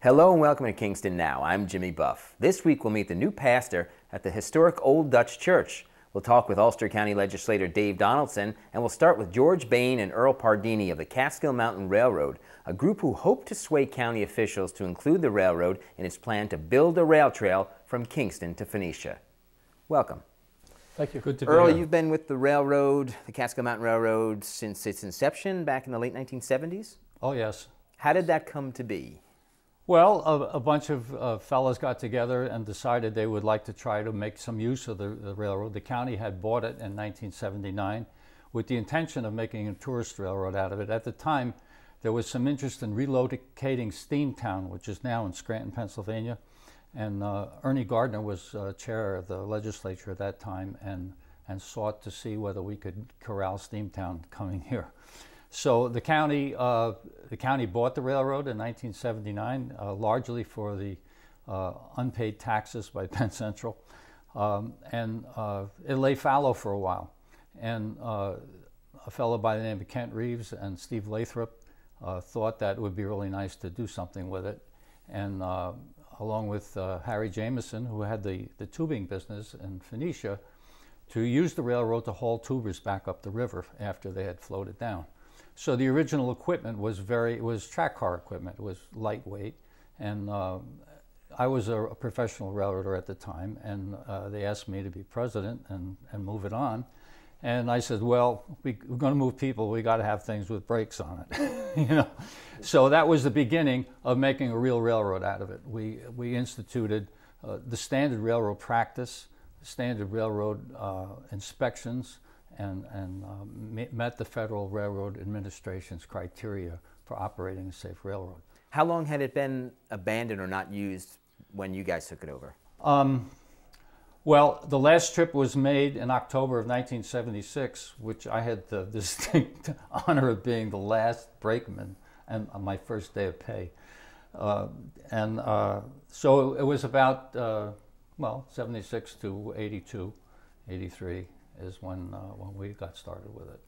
Hello and welcome to Kingston Now. I'm Jimmy Buff. This week we'll meet the new pastor at the historic Old Dutch Church. We'll talk with Ulster County Legislator David Donaldson, and we'll start with George Bain and Earl Pardini of the Catskill Mountain Railroad, a group who hope to sway county officials to include the railroad in its plan to build a rail trail from Kingston to Phoenicia. Welcome. Thank you. Good to be Earl, here. you've been with the railroad, the Catskill Mountain Railroad, since its inception back in the late 1970s? Oh, yes. How did that come to be? Well, a bunch of fellows got together and decided they would like to try to make some use of the railroad. The county had bought it in 1979 with the intention of making a tourist railroad out of it. At the time, there was some interest in relocating Steamtown, which is now in Scranton, Pennsylvania. And Ernie Gardner was chair of the legislature at that time and sought to see whether we could corral Steamtown coming here. So the county bought the railroad in 1979, largely for the unpaid taxes by Penn Central, and it lay fallow for a while. And a fellow by the name of Kent Reeves and Steve Lathrop thought that it would be really nice to do something with it, and along with Harry Jameson, who had the tubing business in Phoenicia, to use the railroad to haul tubers back up the river after they had floated down. So the original equipment was track car equipment. It was lightweight, and I was a professional railroader at the time, and they asked me to be president and move it on. And I said, well, we're going to move people. We got to have things with brakes on it, you know. So that was the beginning of making a real railroad out of it. We instituted the standard railroad practice, standard railroad inspections, and met the Federal Railroad Administration's criteria for operating a safe railroad. How long had it been abandoned or not used when you guys took it over? Well, the last trip was made in October of 1976, which I had the distinct honor of being the last brakeman and on my first day of pay. So it was about, 76 to 82, 83 is when we got started with it.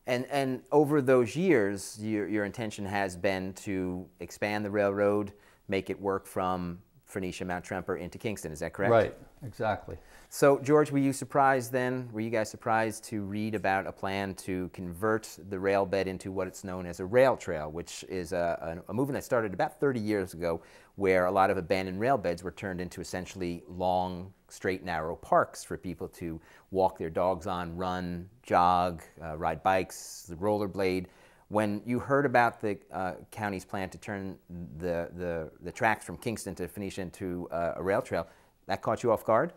And over those years, your intention has been to expand the railroad, make it work from Phoenicia, Mount Tremper into Kingston, is that correct? Right, exactly. So, George, were you guys surprised to read about a plan to convert the rail bed into what is known as a rail trail, which is a movement that started about 30 years ago, where a lot of abandoned rail beds were turned into essentially long, straight, narrow parks for people to walk their dogs on, run, jog, ride bikes, rollerblade. When you heard about the county's plan to turn the tracks from Kingston to Phoenicia into a rail trail, that caught you off guard?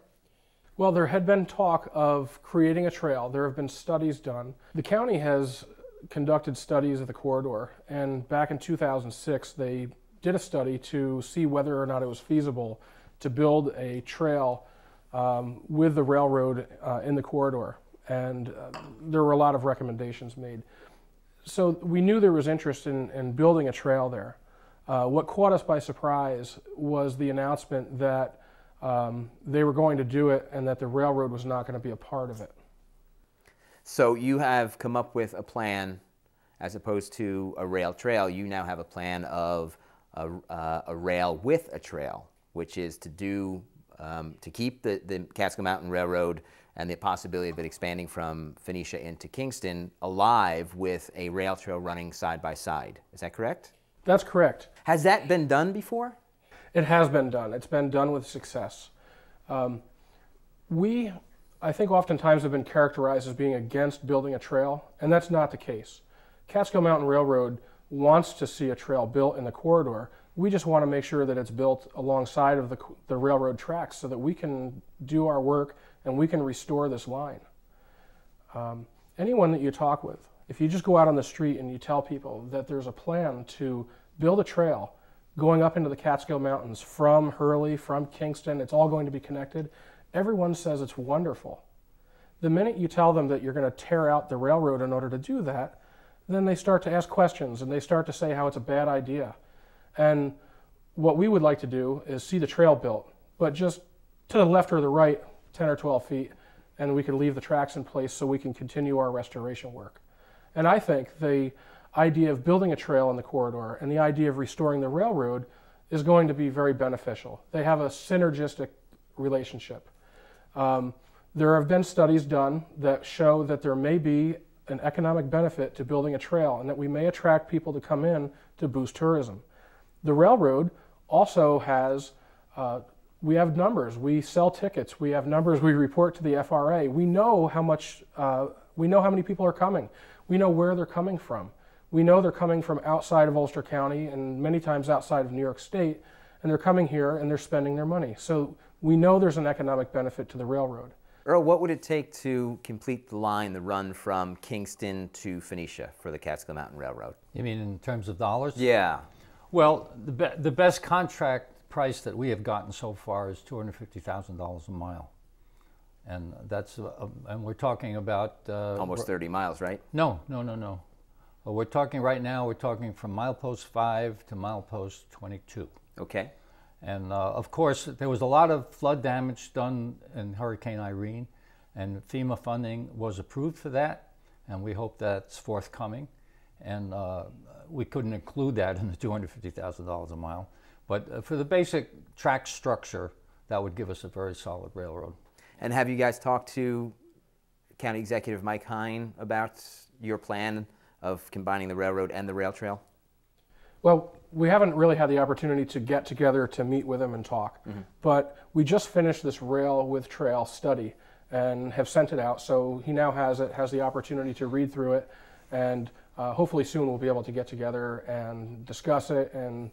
Well, there had been talk of creating a trail. There have been studies done. The county has conducted studies of the corridor, and back in 2006, they did a study to see whether or not it was feasible to build a trail with the railroad in the corridor, and there were a lot of recommendations made. So we knew there was interest in building a trail there. What caught us by surprise was the announcement that they were going to do it and that the railroad was not going to be a part of it. So you have come up with a plan, as opposed to a rail trail, you now have a plan of a rail with a trail, which is to keep the Catskill Mountain Railroad and the possibility of it expanding from Phoenicia into Kingston alive with a rail trail running side by side. Is that correct? That's correct. Has that been done before? It has been done. It's been done with success. We, I think, oftentimes have been characterized as being against building a trail, and that's not the case. Catskill Mountain Railroad wants to see a trail built in the corridor. We just want to make sure that it's built alongside of the railroad tracks so that we can do our work and we can restore this line. Anyone that you talk with, if you just go out on the street and you tell people that there's a plan to build a trail going up into the Catskill Mountains from Hurley, from Kingston, it's all going to be connected, everyone says it's wonderful. The minute you tell them that you're going to tear out the railroad in order to do that, then they start to ask questions and they start to say how it's a bad idea. And what we would like to do is see the trail built, but just to the left or the right, 10 or 12 feet, and we can leave the tracks in place so we can continue our restoration work. And I think the idea of building a trail in the corridor and the idea of restoring the railroad is going to be very beneficial. They have a synergistic relationship. There have been studies done that show that there may be an economic benefit to building a trail and that we may attract people to come in to boost tourism. The railroad also has, we have numbers, we sell tickets, we have numbers we report to the FRA. We know how much, we know how many people are coming. We know where they're coming from. We know they're coming from outside of Ulster County and many times outside of New York State, and they're coming here and they're spending their money. So we know there's an economic benefit to the railroad. Earl, what would it take to complete the line, the run from Kingston to Phoenicia for the Catskill Mountain Railroad? You mean in terms of dollars? Yeah. Well, the best contract price that we have gotten so far is $250,000 a mile. And that's, and we're talking about... almost 30 miles, right? No. Well, we're talking right now, we're talking from milepost 5 to milepost 22. Okay. And of course, there was a lot of flood damage done in Hurricane Irene, and FEMA funding was approved for that, and we hope that's forthcoming. And we couldn't include that in the $250,000 a mile. But for the basic track structure, that would give us a very solid railroad. And have you guys talked to County Executive Mike Hine about your plan of combining the railroad and the rail trail? Well, we haven't really had the opportunity to get together to meet with him and talk, but we just finished this rail with trail study and have sent it out, so he now has the opportunity to read through it, and hopefully soon we'll be able to get together and discuss it and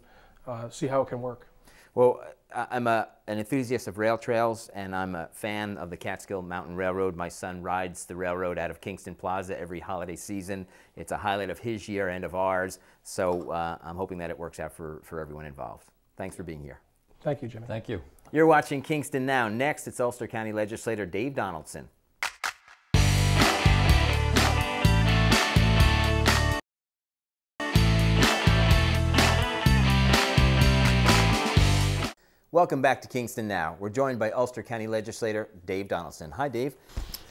see how it can work. Well, I'm an enthusiast of rail trails, and I'm a fan of the Catskill Mountain Railroad. My son rides the railroad out of Kingston Plaza every holiday season. It's a highlight of his year and of ours, so I'm hoping that it works out for everyone involved. Thanks for being here. Thank you, Jimmy. Thank you. You're watching Kingston Now. Next, it's Ulster County Legislator Dave Donaldson. Welcome back to Kingston Now. We're joined by Ulster County Legislator Dave Donaldson. Hi, Dave.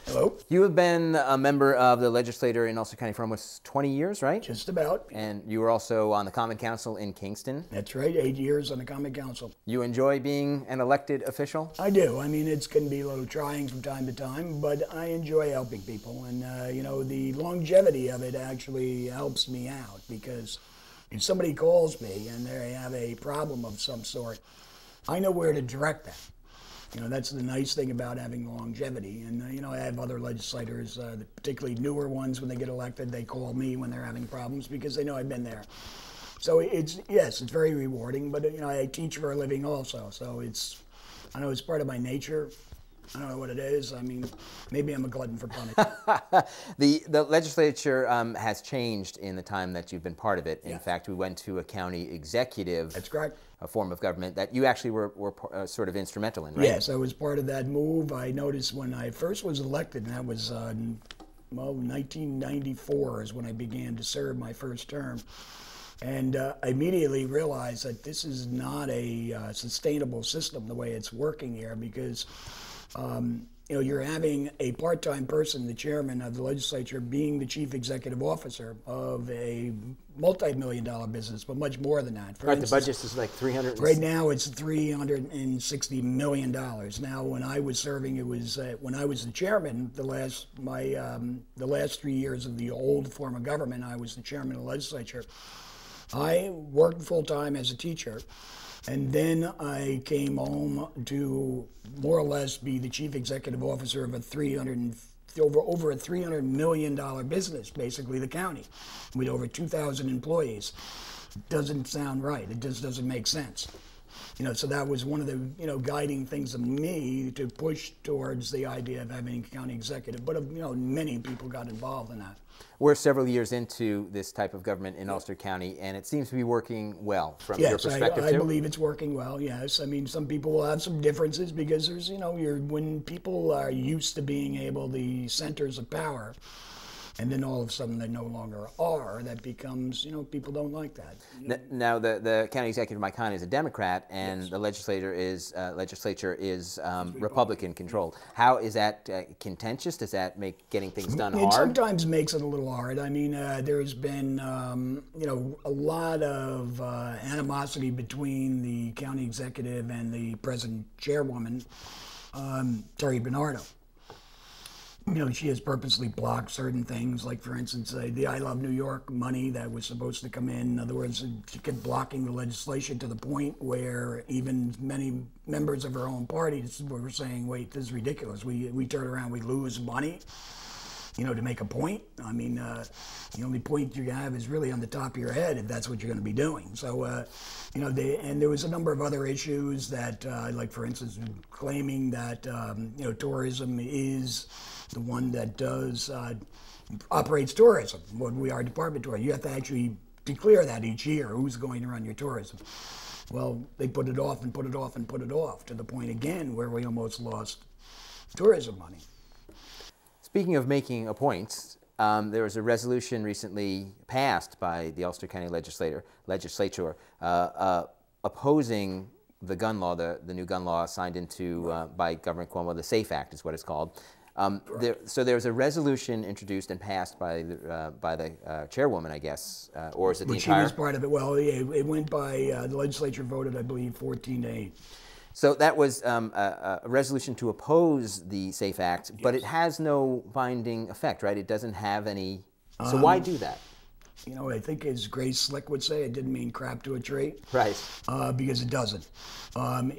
Hello. You have been a member of the legislature in Ulster County for almost 20 years, right? Just about. And you were also on the Common Council in Kingston. That's right, 8 years on the Common Council. You enjoy being an elected official? I do. I mean, it can be a little trying from time to time, but I enjoy helping people. And, you know, the longevity of it actually helps me out because if somebody calls me and they have a problem of some sort, I know where to direct that. You know, that's the nice thing about having longevity. And, you know, I have other legislators, particularly newer ones, when they get elected, they call me when they're having problems because they know I've been there. So it's, yes, it's very rewarding, but, you know, I teach for a living also. So it's, I know it's part of my nature. I don't know what it is. I mean, maybe I'm a glutton for punishment. The legislature has changed in the time that you've been part of it. In fact, we went to a county executive. That's correct. A form of government that you actually were sort of instrumental in, right? Yes, I was part of that move. I noticed when I first was elected, and that was, well, 1994 is when I began to serve my first term. And I immediately realized that this is not a sustainable system the way it's working here because you know, you're having a part-time person, the chairman of the legislature, being the chief executive officer of a multi-million-dollar business, but much more than that. Right, the budget is like 300. Right now, it's $360 million. Now, when I was serving, it was when I was the chairman. The last 3 years of the old form of government, I was the chairman of the legislature. I worked full-time as a teacher. And then I came home to more or less be the chief executive officer of over a $300 million business, basically the county, with over 2,000 employees. Doesn't sound right. It just doesn't make sense. You know, so that was one of the, you know, guiding things of me to push towards the idea of having a county executive. But, you know, many people got involved in that. We're several years into this type of government in Ulster County, and it seems to be working well from your perspective, I too? believe it's working well, yes. I mean, some people will have some differences because there's, you know, when people are used to being able, the centers of power, and then all of a sudden they no longer are, that becomes, people don't like that. Now, the county executive, Mike Hahn, is a Democrat, and the legislature is Republican controlled. How is that contentious? Does that make getting things done hard? It sometimes makes it a little hard. I mean, there's been, a lot of animosity between the county executive and the present chairwoman, Terry Bernardo. She has purposely blocked certain things, like, for instance, the I Love New York money that was supposed to come in. In other words, she kept blocking the legislation to the point where even many members of her own party were saying, wait, this is ridiculous. We turn around, we lose money, to make a point. I mean, the only point you have is really on the top of your head if that's what you're going to be doing. So, and there was a number of other issues that, like, for instance, claiming that, tourism is the one that does operates tourism. What we are department tourism. You have to actually declare that each year, who's going to run your tourism. Well, they put it off and put it off and put it off to the point again where we almost lost tourism money. Speaking of making a point, there was a resolution recently passed by the Ulster County Legislature opposing the gun law, the new gun law signed into by Governor Cuomo. The SAFE Act is what it's called. So there was a resolution introduced and passed by the chairwoman, I guess, or is it the entire? She was part of it. Well, it went by the legislature voted, I believe, 14-8. So that was a resolution to oppose the SAFE Act, but it has no binding effect, right? It doesn't have any. So why do that? I think as Grace Slick would say, it didn't mean crap to a tree. Right. Because it doesn't. Some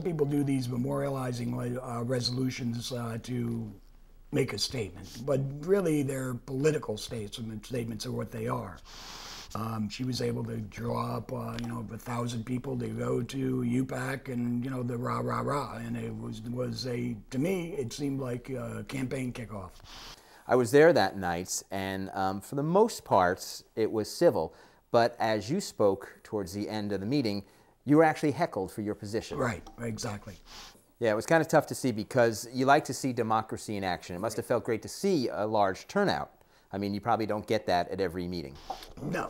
people do these memorializing resolutions to make a statement, but really they're political statements are what they are. She was able to draw up, 1,000 people to go to UPAC and, the rah, rah, rah. And it was to me, it seemed like a campaign kickoff. I was there that night, and for the most part, it was civil. But as you spoke towards the end of the meeting, you were actually heckled for your position. Right, exactly. Yeah, it was kind of tough to see because you like to see democracy in action. It must have felt great to see a large turnout. I mean, you probably don't get that at every meeting. No.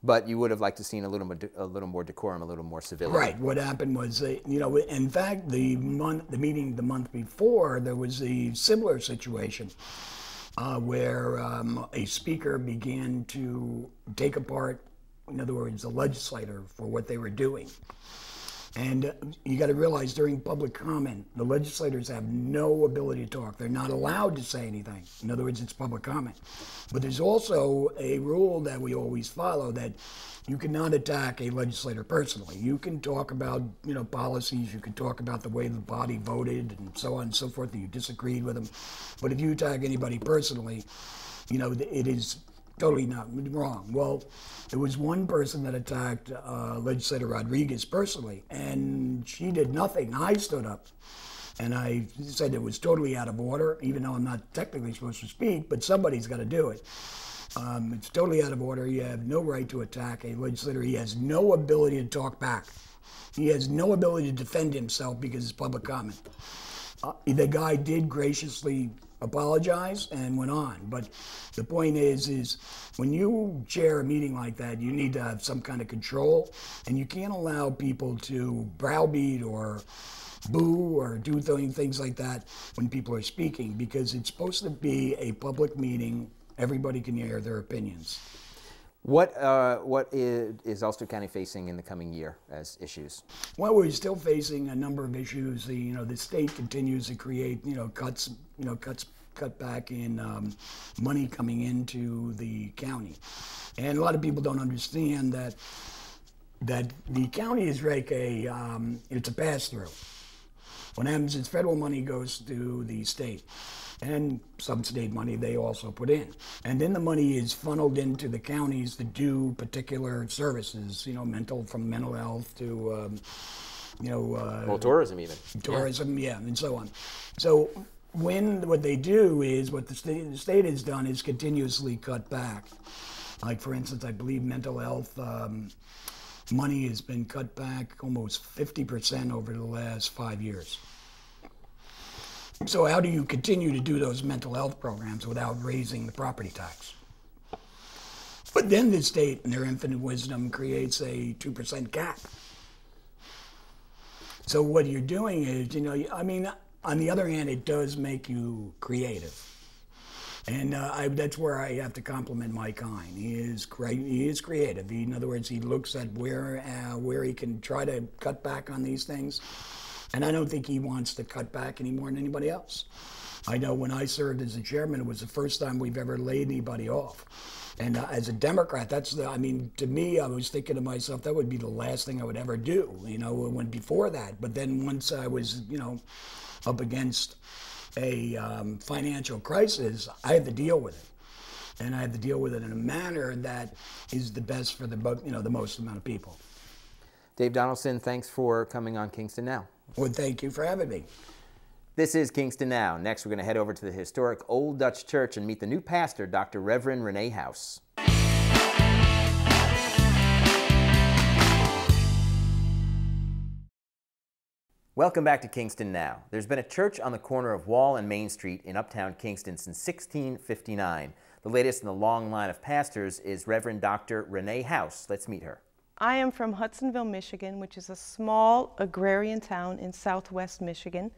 But you would have liked to seen a little more decorum, a little more civility. Right. What happened was, in fact, the meeting the month before, there was a similar situation where a speaker began to take apart, in other words, the legislator for what they were doing. And you got to realize during public comment, the legislators have no ability to talk. They're not allowed to say anything. In other words, it's public comment. But there's also a rule that we always follow that you cannot attack a legislator personally. You can talk about, policies. You can talk about the way the body voted and so on and so forth, that you disagreed with them. But if you attack anybody personally, it is totally not wrong. Well, there was one person that attacked Legislator Rodriguez personally, and she did nothing. I stood up, and I said it was totally out of order, even though I'm not technically supposed to speak, but somebody's got to do it. It's totally out of order. You have no right to attack a legislator. He has no ability to talk back. He has no ability to defend himself because it's public comment. The guy did graciously apologize and went on. But the point is when you chair a meeting like that, you need to have some kind of control, and you can't allow people to browbeat or boo or do things like that when people are speaking, because it's supposed to be a public meeting. Everybody can hear their opinions. What is Ulster County facing in the coming year as issues? Well, we're still facing a number of issues. The state continues to create cut back in money coming into the county, and a lot of people don't understand that the county is like it's a pass through. What happens is federal money goes to the state, and some state money they also put in. And then the money is funneled into the counties to do particular services, from mental health to, tourism even. Tourism, yeah, and so on. So what they do is, what the state has done is continuously cut back. Like, for instance, I believe mental health money has been cut back almost 50% over the last 5 years. So how do you continue to do those mental health programs without raising the property tax? But then the state, in their infinite wisdom, creates a 2% cap. So what you're doing is, you know, I mean, on the other hand, it does make you creative. And that's where I have to compliment Mike Hine. He is creative. In other words, he looks at where he can try to cut back on these things. And I don't think he wants to cut back any more than anybody else. I know when I served as a chairman, it was the first time we've ever laid anybody off. And as a Democrat, I mean, to me, I was thinking to myself, that would be the last thing I would ever do, you know, when before that. But then once I was, you know, up against a financial crisis, I had to deal with it. And I had to deal with it in a manner that is the best for the, you know, the most amount of people. Dave Donaldson, thanks for coming on Kingston Now. Well, thank you for having me. This is Kingston Now. Next, we're going to head over to the historic Old Dutch Church and meet the new pastor, Dr. Reverend Renee House. Welcome back to Kingston Now. There's been a church on the corner of Wall and Main Street in uptown Kingston since 1659. The latest in the long line of pastors is Reverend Dr. Renee House. Let's meet her. I am from Hudsonville, Michigan, which is a small agrarian town in southwest Michigan.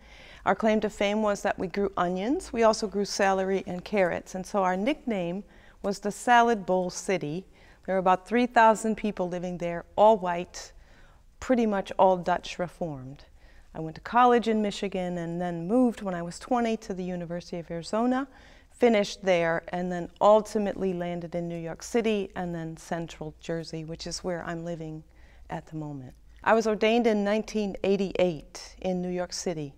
Our claim to fame was that we grew onions. We also grew celery and carrots, and so our nickname was the Salad Bowl City. There were about 3,000 people living there, all white, pretty much all Dutch Reformed. I went to college in Michigan and then moved when I was 20 to the University of Arizona, finished there, and then ultimately landed in New York City and then Central Jersey, which is where I'm living at the moment. I was ordained in 1988 in New York City.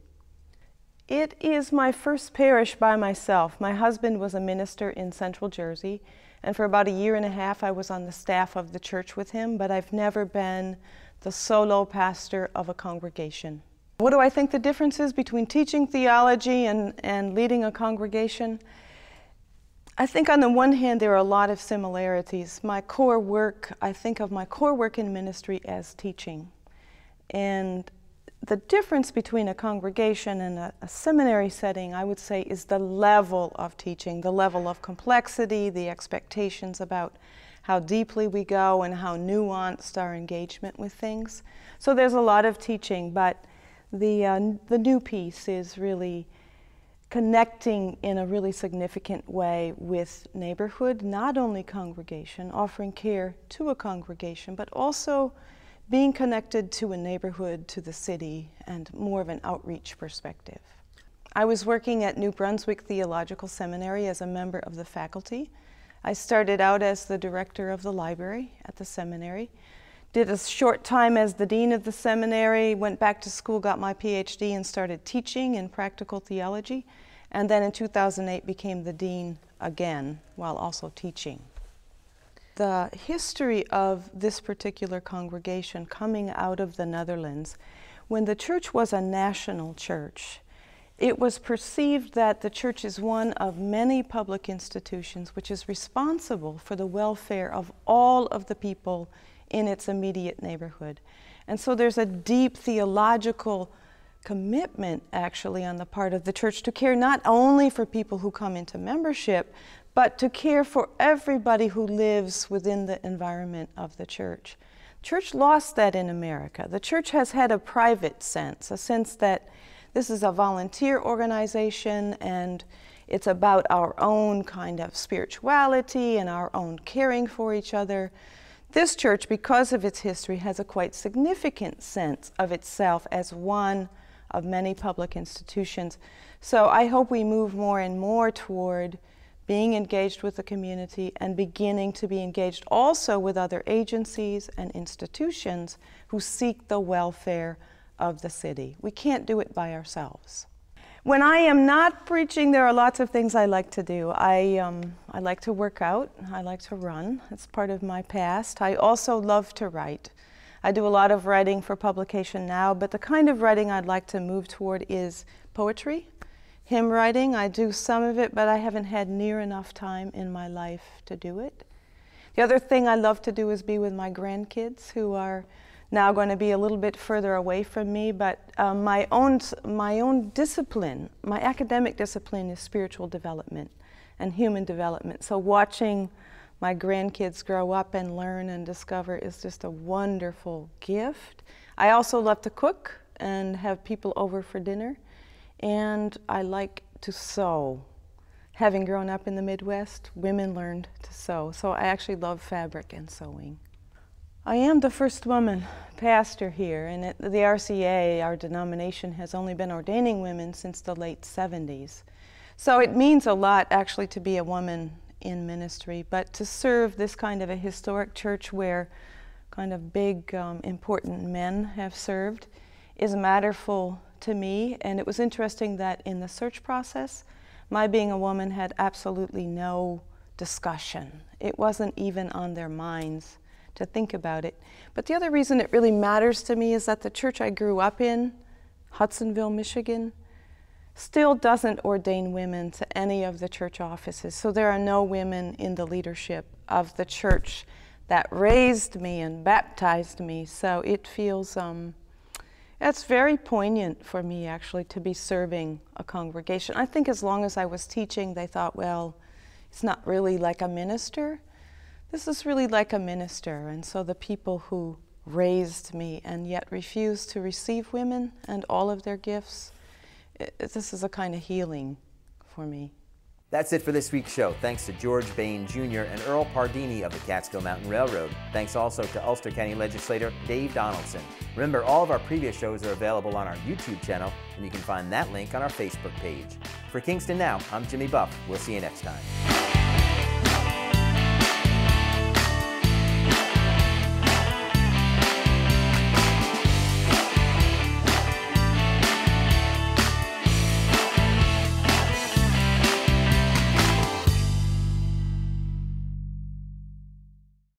It is my first parish by myself. My husband was a minister in Central Jersey, and for about a year and a half I was on the staff of the church with him, but I've never been the solo pastor of a congregation. What do I think the difference is between teaching theology and leading a congregation? I think on the one hand there are a lot of similarities. My core work, I think of my core work in ministry as teaching. And the difference between a congregation and a seminary setting, I would say, is the level of teaching, the level of complexity, the expectations about how deeply we go and how nuanced our engagement with things. So there's a lot of teaching, but the new piece is really connecting in a really significant way with neighborhood, not only congregation, offering care to a congregation, but also being connected to a neighborhood, to the city, and more of an outreach perspective. I was working at New Brunswick Theological Seminary as a member of the faculty. I started out as the director of the library at the seminary, did a short time as the dean of the seminary, went back to school, got my PhD, and started teaching in practical theology, and then in 2008 became the dean again while also teaching. The history of this particular congregation coming out of the Netherlands, when the church was a national church, it was perceived that the church is one of many public institutions which is responsible for the welfare of all of the people in its immediate neighborhood. And so there's a deep theological commitment actually on the part of the church to care not only for people who come into membership, but to care for everybody who lives within the environment of the church. Church lost that in America. The church has had a private sense, a sense that this is a volunteer organization and it's about our own kind of spirituality and our own caring for each other. This church, because of its history, has a quite significant sense of itself as one of many public institutions. So I hope we move more and more toward being engaged with the community and beginning to be engaged also with other agencies and institutions who seek the welfare of the city. We can't do it by ourselves. When I am not preaching, there are lots of things I like to do. I like to work out. I like to run. It's part of my past. I also love to write. I do a lot of writing for publication now, but the kind of writing I'd like to move toward is poetry, hymn writing. I do some of it, but I haven't had near enough time in my life to do it. The other thing I love to do is be with my grandkids, who are now going to be a little bit further away from me, but my own discipline, my academic discipline is spiritual development and human development. So watching my grandkids grow up and learn and discover is just a wonderful gift. I also love to cook and have people over for dinner, and I like to sew. Having grown up in the Midwest, women learned to sew, so I actually love fabric and sewing. I am the first woman pastor here, and at the RCA, our denomination, has only been ordaining women since the late 70s. So it means a lot actually to be a woman in ministry, but to serve this kind of a historic church where kind of big, important men have served is matterful to me. And it was interesting that in the search process, my being a woman had absolutely no discussion. It wasn't even on their minds to think about it. But the other reason it really matters to me is that the church I grew up in, Hudsonville, Michigan, still doesn't ordain women to any of the church offices. So there are no women in the leadership of the church that raised me and baptized me. So it feels, it's very poignant for me actually to be serving a congregation. I think as long as I was teaching, they thought, well, it's not really like a minister. This is really like a minister. And so the people who raised me and yet refused to receive women and all of their gifts, this is a kind of healing for me. That's it for this week's show. Thanks to George Bain Jr. and Earl Pardini of the Catskill Mountain Railroad. Thanks also to Ulster County Legislator Dave Donaldson. Remember, all of our previous shows are available on our YouTube channel, and you can find that link on our Facebook page. For Kingston Now, I'm Jimmy Buff. We'll see you next time.